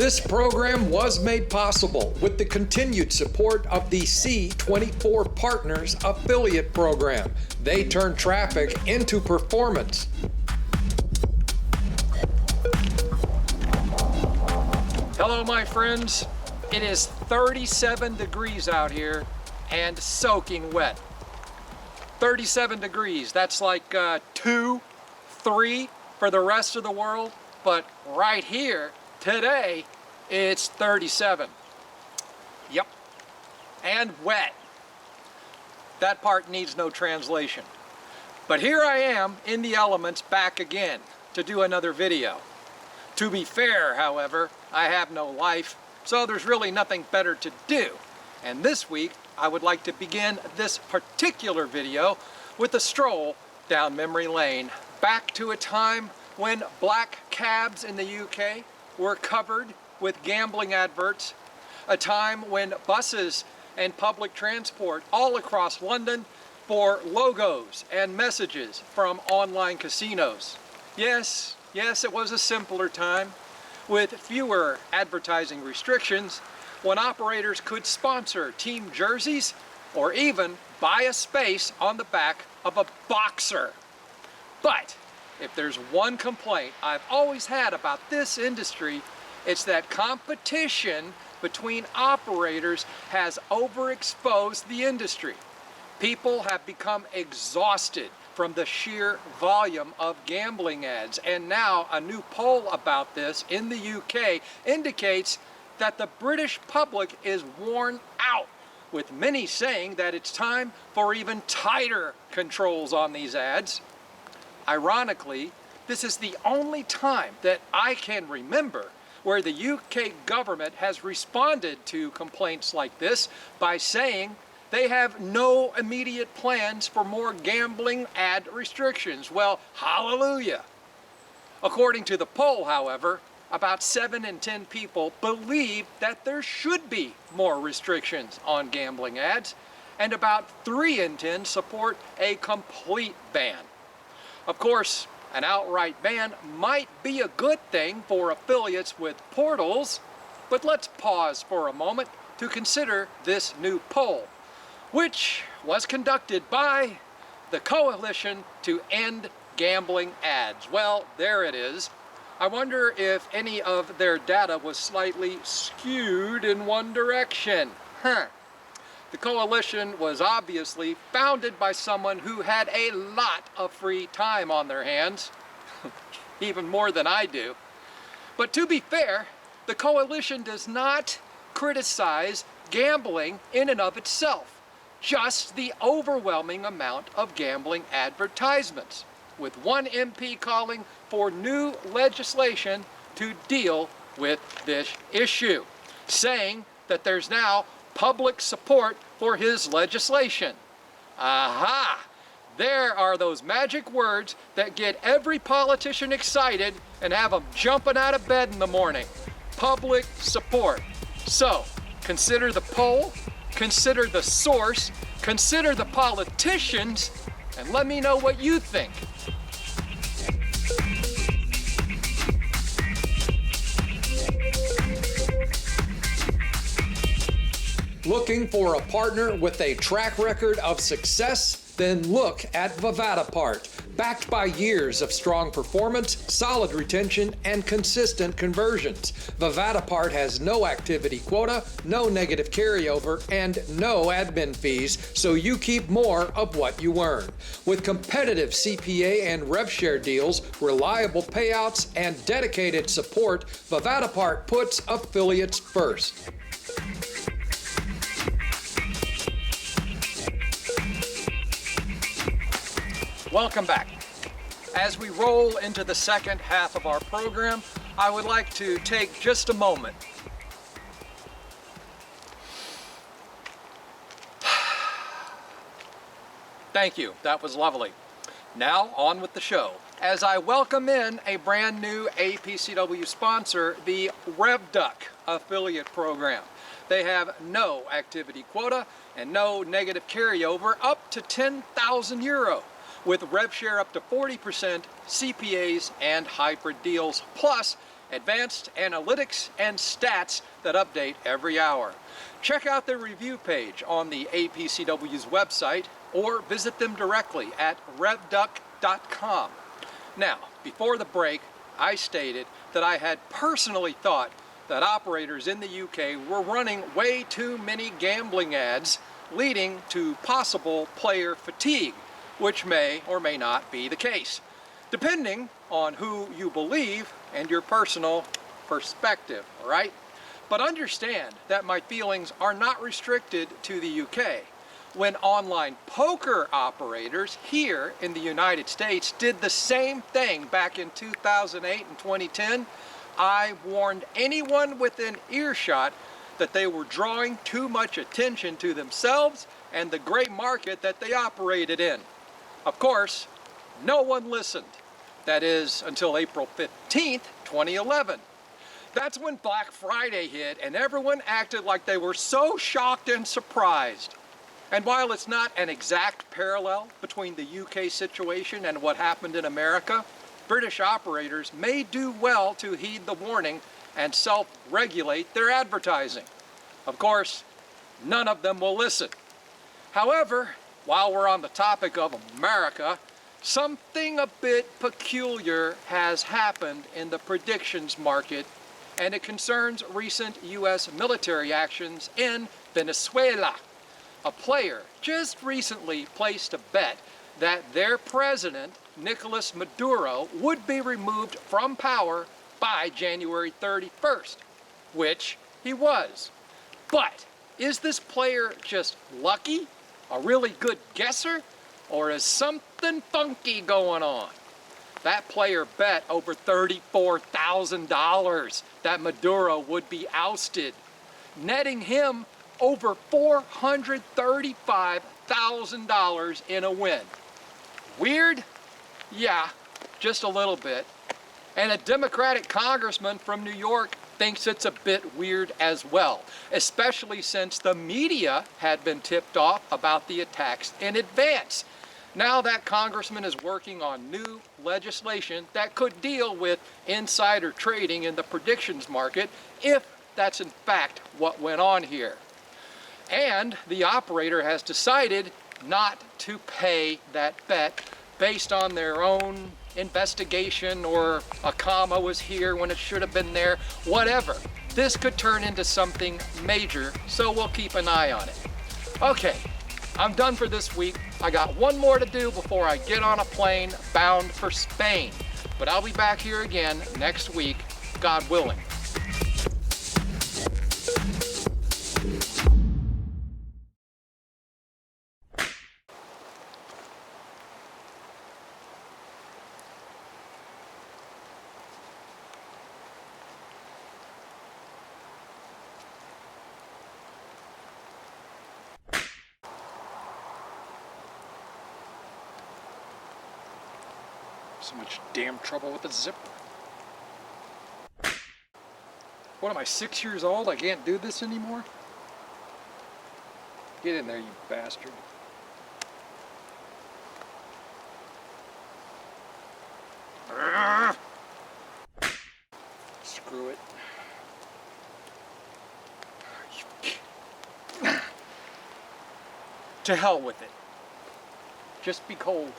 This program was made possible with the continued support of the C24 Partners Affiliate Program. They turn traffic into performance. Hello, my friends. It is 37 degrees out here and soaking wet. 37 degrees, that's like 2, 3 for the rest of the world, but right here, today, it's 37. Yep, and wet. That part needs no translation. But here I am in the elements back again to do another video. To be fair, however, I have no life, so there's really nothing better to do. And this week, I would like to begin this particular video with a stroll down memory lane, back to a time when black cabs in the UK were covered with gambling adverts, a time when buses and public transport all across London bore logos and messages from online casinos. Yes, it was a simpler time with fewer advertising restrictions, when operators could sponsor team jerseys or even buy a space on the back of a boxer. But if there's one complaint I've always had about this industry, it's that competition between operators has overexposed the industry. People have become exhausted from the sheer volume of gambling ads, and now a new poll about this in the UK indicates that the British public is worn out, with many saying that it's time for even tighter controls on these ads. Ironically, this is the only time that I can remember where the UK government has responded to complaints like this by saying they have no immediate plans for more gambling ad restrictions. Well, hallelujah. According to the poll, however, about 7 in 10 people believe that there should be more restrictions on gambling ads, and about 3 in 10 support a complete ban. Of course, an outright ban might be a good thing for affiliates with portals, but let's pause for a moment to consider this new poll, which was conducted by the Coalition to End Gambling Ads. Well, there it is. I wonder if any of their data was slightly skewed in one direction. The coalition was obviously founded by someone who had a lot of free time on their hands, even more than I do. But to be fair, the coalition does not criticize gambling in and of itself, just the overwhelming amount of gambling advertisements, with one MP calling for new legislation to deal with this issue, saying that there's now public support for his legislation. Aha! There are those magic words that get every politician excited and have them jumping out of bed in the morning. Public support. So, consider the poll, consider the source, consider the politicians, and let me know what you think. Looking for a partner with a track record of success? Then look at Vivatapart. Backed by years of strong performance, solid retention, and consistent conversions, Vivatapart has no activity quota, no negative carryover, and no admin fees, so you keep more of what you earn. With competitive CPA and rev share deals, reliable payouts, and dedicated support, Vivatapart puts affiliates first. Welcome back. As we roll into the second half of our program, I would like to take just a moment Thank you, that was lovely. Now on with the show, as I welcome in a brand new APCW sponsor, the RevDuck affiliate program. They have no activity quota and no negative carryover up to 10,000 euro. With rev share up to 40%, CPAs and hybrid deals. Plus, advanced analytics and stats that update every hour. Check out their review page on the APCW's website or visit them directly at revduck.com. Now, before the break, I stated that I had personally thought that operators in the UK were running way too many gambling ads, leading to possible player fatigue, which may or may not be the case, depending on who you believe and your personal perspective, right? But understand that my feelings are not restricted to the UK. When online poker operators here in the United States did the same thing back in 2008 and 2010, I warned anyone within earshot that they were drawing too much attention to themselves and the gray market that they operated in. Of course, no one listened. That is until April 15th, 2011. That's when Black Friday hit and everyone acted like they were so shocked and surprised. And while it's not an exact parallel between the UK situation and what happened in America, British operators may do well to heed the warning and self-regulate their advertising. Of course, none of them will listen. However, while we're on the topic of America, something a bit peculiar has happened in the predictions market, and it concerns recent US military actions in Venezuela. A player just recently placed a bet that their president, Nicolas Maduro, would be removed from power by January 31st, which he was. But is this player just lucky, a really good guesser, or is something funky going on? That player bet over $34,000 that Maduro would be ousted, netting him over $435,000 in a win. Weird? Yeah, just a little bit. And a Democratic congressman from New York thinks it's a bit weird as well, especially since the media had been tipped off about the attacks in advance. Now that congressman is working on new legislation that could deal with insider trading in the predictions market, if that's in fact what went on here. And the operator has decided not to pay that bet based on their own investigation, or a comma was here when it should have been there, whatever. This could turn into something major, so we'll keep an eye on it. Okay, I'm done for this week. I got one more to do before I get on a plane bound for Spain. But I'll be back here again next week, God willing. So much damn trouble with the zipper. What am I, 6 years old? I can't do this anymore? Get in there, you bastard. Screw it. To hell with it. Just be cold.